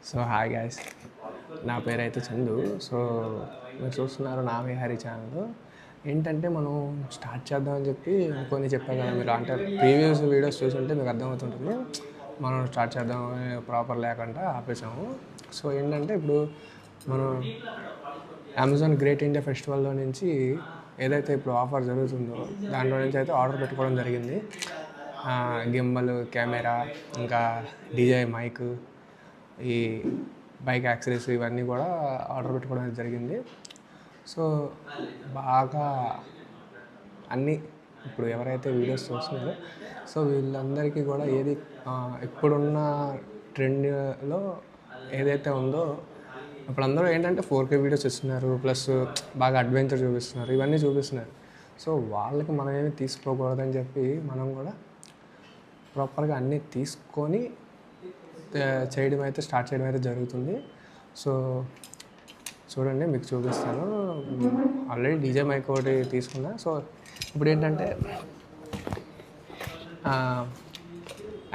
So hi guys, నా పేరైతే Chandu. So మీరు చూస్తున్నారు నా విహారీ ఛానల్. ఏంటంటే మనం స్టార్ట్ చేద్దామని చెప్పి కొన్ని చెప్పాను కదా, మీరు అంటే ప్రీవియస్ వీడియోస్ చూసుంటే మీకు అర్థమవుతుంటుంది. మనం స్టార్ట్ చేద్దామని ప్రాపర్ లేకుండా ఆపేసాము. సో ఏంటంటే ఇప్పుడు మనం అమెజాన్ గ్రేట్ ఇండియా ఫెస్టివల్లో నుంచి ఏదైతే ఇప్పుడు ఆఫర్ జరుగుతుందో దాంట్లో నుంచి అయితే ఆర్డర్ పెట్టుకోవడం జరిగింది. గింబల్, కెమెరా, ఇంకా డీజే మైక్, ఈ బైక్ యాక్సరీస్ ఇవన్నీ కూడా ఆర్డర్ పెట్టుకోవడం జరిగింది. సో బాగా అన్నీ ఇప్పుడు ఎవరైతే వీడియోస్ చూస్తున్నారో సో వీళ్ళందరికీ కూడా ఏది ఇప్పుడున్న ట్రెండ్లో ఏదైతే ఉందో ఇప్పుడు అందరూ ఏంటంటే 4K వీడియోస్ ఇస్తున్నారు, ప్లస్ బాగా అడ్వెంచర్ చూపిస్తున్నారు, ఇవన్నీ చూపిస్తున్నారు. సో వాళ్ళకి మనం ఏమి తీసుకోకూడదని చెప్పి మనం కూడా ప్రాపర్గా అన్నీ తీసుకొని స్టార్ట్ చేయడం అయితే జరుగుతుంది. సో చూడండి, మీకు చూపిస్తాను. ఆల్రెడీ డీజే మైక్ ఒకటి తీసుకున్నా. సో ఇప్పుడు ఏంటంటే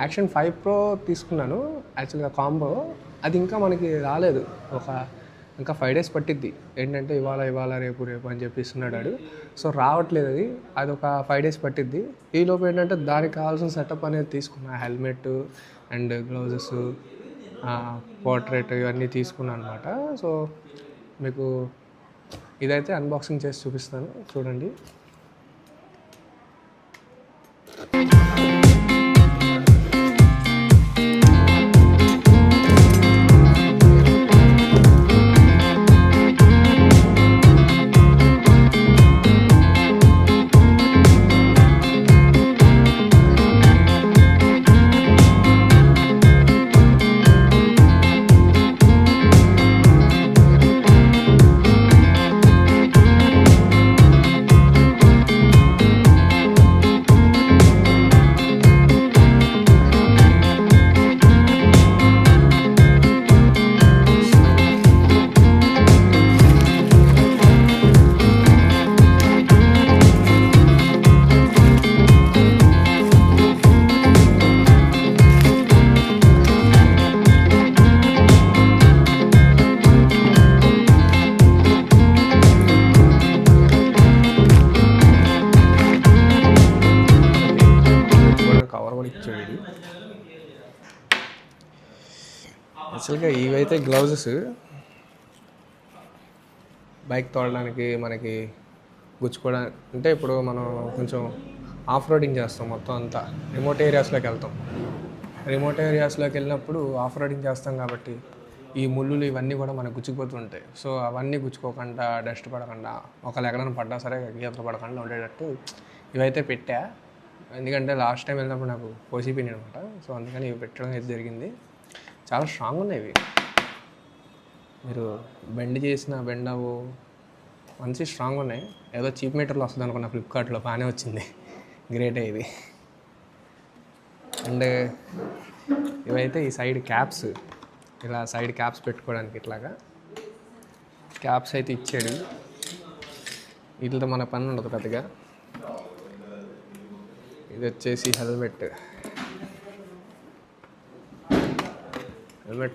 యాక్షన్ 5 Pro తీసుకున్నాను యాక్చువల్గా కాంబో. అది ఇంకా మనకి రాలేదు, ఇంకా 5 days పట్టిద్ది. ఏంటంటే ఇవాళ రేపు అని చెప్పి ఇస్తున్నాడు. సో రావట్లేదు, అది ఒక 5 days పట్టిద్ది. ఈలోపు ఏంటంటే దానికి కావాల్సిన సెటప్ అనేది తీసుకున్నా. హెల్మెట్ అండ్ గ్లౌజెస్, పోర్ట్రేట్ ఇవన్నీ తీసుకున్నాను అనమాట. సో మీకు ఇదైతే అన్బాక్సింగ్ చేసి చూపిస్తాను, చూడండి. కవర్ కూడా ఇచ్చాడు. యాక్చువల్గా ఇవైతే గ్లౌజెస్ బైక్ తోడడానికి, మనకి గుచ్చుకోవడానికి. అంటే ఇప్పుడు మనం కొంచెం ఆఫ్ రోడింగ్ చేస్తాం, మొత్తం అంతా రిమోట్ ఏరియాస్లోకి వెళ్తాం. రిమోట్ ఏరియాస్లోకి వెళ్ళినప్పుడు ఆఫ్ రోడింగ్ చేస్తాం కాబట్టి ఈ ముళ్ళులు ఇవన్నీ కూడా మనకు గుచ్చుకుపోతుంటాయి. సో అవన్నీ గుచ్చుకోకుండా, డస్ట్ పడకుండా, ఒకళ్ళు ఎక్కడైనా పడ్డా సరే గీతలు పడకుండా ఉండేటట్టు ఇవైతే పెట్టా. ఎందుకంటే లాస్ట్ టైం వెళ్ళినప్పుడు నాకు పోసిపోయినాయి అనమాట. సో అందుకని ఇవి పెట్టడం అయితే జరిగింది. చాలా స్ట్రాంగ్ ఉన్నాయి ఇవి. మీరు బెండ్ అవ్వు, మంచి స్ట్రాంగ్ ఉన్నాయి. ఏదో చీప్ మీటర్లో వస్తుంది అనుకున్నా, ఫ్లిప్కార్ట్లో బాగానే వచ్చింది. గ్రేటే ఇది. అండ్ ఇవైతే ఈ సైడ్ క్యాప్స్, ఇలా సైడ్ క్యాప్స్ పెట్టుకోవడానికి ఇట్లాగా క్యాప్స్ అయితే ఇచ్చాడు. వీటితో మన పని ఉండదు పెద్దగా. ఇది వచ్చేసి హెల్మెట్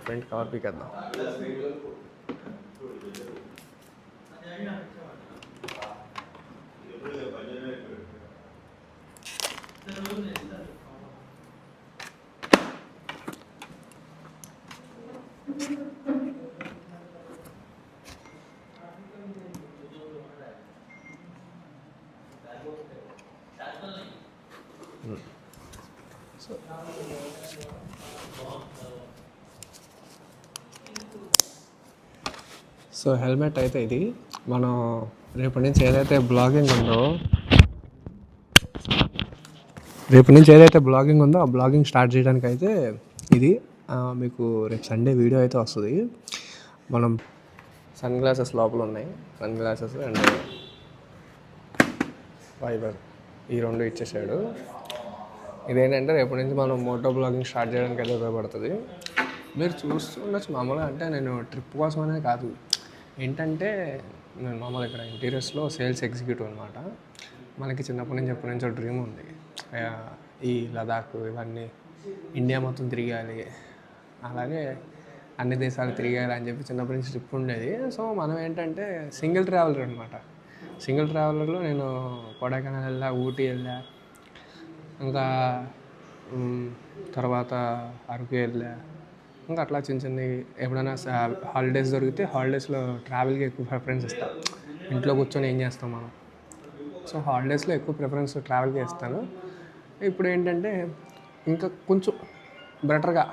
ఫ్రంట్ కవర్ పీకేద్దాం. సో హెల్మెట్ అయితే ఇది. మనం రేపటి నుంచి ఏదైతే బ్లాగింగ్ ఉందో ఆ బ్లాగింగ్ స్టార్ట్ చేయడానికి అయితే ఇది. మీకు రేపు సండే వీడియో అయితే వస్తుంది. మనం సన్ గ్లాసెస్ లోపల ఉన్నాయి, సన్ గ్లాసెస్ అండ్ ఫైబర్ ఈ రెండు ఇచ్చేసాడు. ఇదేంటంటే రేపటి నుంచి మనం మోటో బ్లాగింగ్ స్టార్ట్ చేయడానికి అయితే ఉపయోగపడుతుంది. మీరు చూస్తుండొచ్చు. మామూలుగా అంటే నేను ట్రిప్ కోసం అనేది కాదు, ఏంటంటే నేను మామూలుగా ఇక్కడ ఇంటీరియర్స్లో సేల్స్ ఎగ్జిక్యూటివ్ అనమాట. మనకి చిన్నప్పటి నుంచి ఎప్పటి నుంచో డ్రీమ్ ఉంది, ఈ లదాఖ్ ఇవన్నీ ఇండియా మొత్తం తిరగాలి. అలాగే అన్ని దేశాలు తిరిగేయాలి అని చెప్పి చిన్నప్పటి నుంచి ట్రిప్ ఉండేది. సో మనం ఏంటంటే సింగిల్ ట్రావెలర్ అనమాట. సింగిల్ ట్రావెలర్లో నేను కొడైకెనాల్ వెళ్ళా, ఊటీ వెళ్ళా, ఇంకా తర్వాత అరకు వెళ్ళా. ఇంకా అట్లా చిన్న చిన్నవి ఎప్పుడైనా హాలిడేస్ దొరికితే హాలిడేస్లో ట్రావెల్కి ఎక్కువ ప్రిఫరెన్స్ ఇస్తాను. ఇంట్లో కూర్చొని ఏం చేస్తాం మనం. సో హాలిడేస్లో ఎక్కువ ప్రిఫరెన్స్ ట్రావెల్కి ఇస్తాను. ఇప్పుడు ఏంటంటే ఇంకా కొంచెం బెటర్గా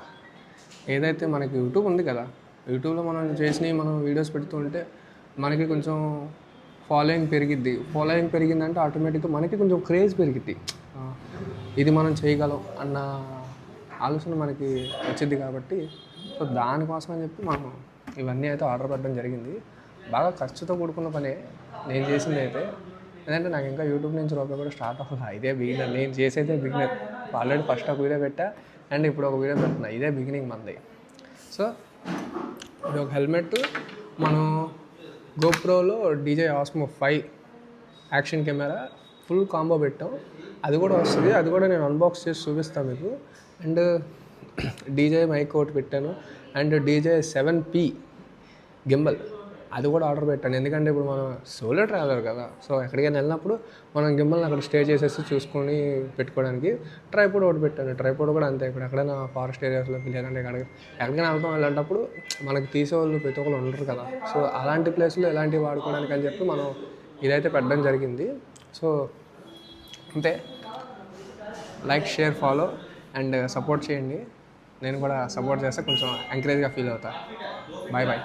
ఏదైతే మనకి యూట్యూబ్ ఉంది కదా, యూట్యూబ్లో మనం చేసినవి మనం వీడియోస్ పెడుతూ ఉంటే మనకి కొంచెం ఫాలోయింగ్ పెరిగిందంటే ఆటోమేటిక్గా మనకి కొంచెం క్రేజ్ పెరిగిద్ది. ఇది మనం చేయగలం అన్న ఆలోచన మనకి వచ్చింది కాబట్టి సో దానికోసం అని చెప్పి మనం ఇవన్నీ అయితే ఆర్డర్ పెట్టడం జరిగింది. బాగా ఖర్చుతో కూడుకున్న పనే నేను చేసింది అయితే. ఎందుకంటే నాకు ఇంకా యూట్యూబ్ నుంచి రూపాయి కూడా స్టార్ట్ అవ్వాలి. ఇదే బిగినర్, నేను చేసేదే బిగినర్. ఆల్రెడీ ఫస్ట్ ఒక వీడియో పెట్టా అండ్ ఇప్పుడు ఒక వీడియో పెడుతున్నా. ఇదే బిగినింగ్ మంది. సో ఇది ఒక హెల్మెట్, మనం గోప్రోలో DJI Osmo 5 action camera full combo పెట్టాం. అది కూడా వస్తుంది, అది కూడా నేను అన్బాక్స్ చేసి చూపిస్తాను మీకు. అండ్ DJI మైక్ ఒకటి పెట్టాను అండ్ DJI 7P గింబల్ అది కూడా ఆర్డర్ పెట్టాను. ఎందుకంటే ఇప్పుడు మనం సోలో ట్రావెలర్ కదా, సో ఎక్కడికైనా వెళ్ళినప్పుడు మనం గింబల్ని అక్కడ స్టే చేసేసి చూసుకొని పెట్టుకోవడానికి. ట్రైపోడ్ ఒకటి పెట్టాను. ట్రైపోడ్ కూడా అంతే, ఇప్పుడు ఎక్కడైనా ఫారెస్ట్ ఏరియాస్లోకి లేదంటే ఎక్కడికైనా వెళ్తాం వెళ్ళేటప్పుడు మనకి తీసేవాళ్ళు ప్రతి ఒక్కరు ఉండరు కదా. సో అలాంటి ప్లేస్లో ఇలాంటివి వాడుకోవడానికి అని చెప్పి మనం ఇదైతే పెట్టడం జరిగింది. సో అంతే, like, share, follow and support చేయండి. నేను కూడా సపోర్ట్ చేస్తే కొంచెం ఎంకరేజ్గా ఫీల్ అవుతా. Bye bye.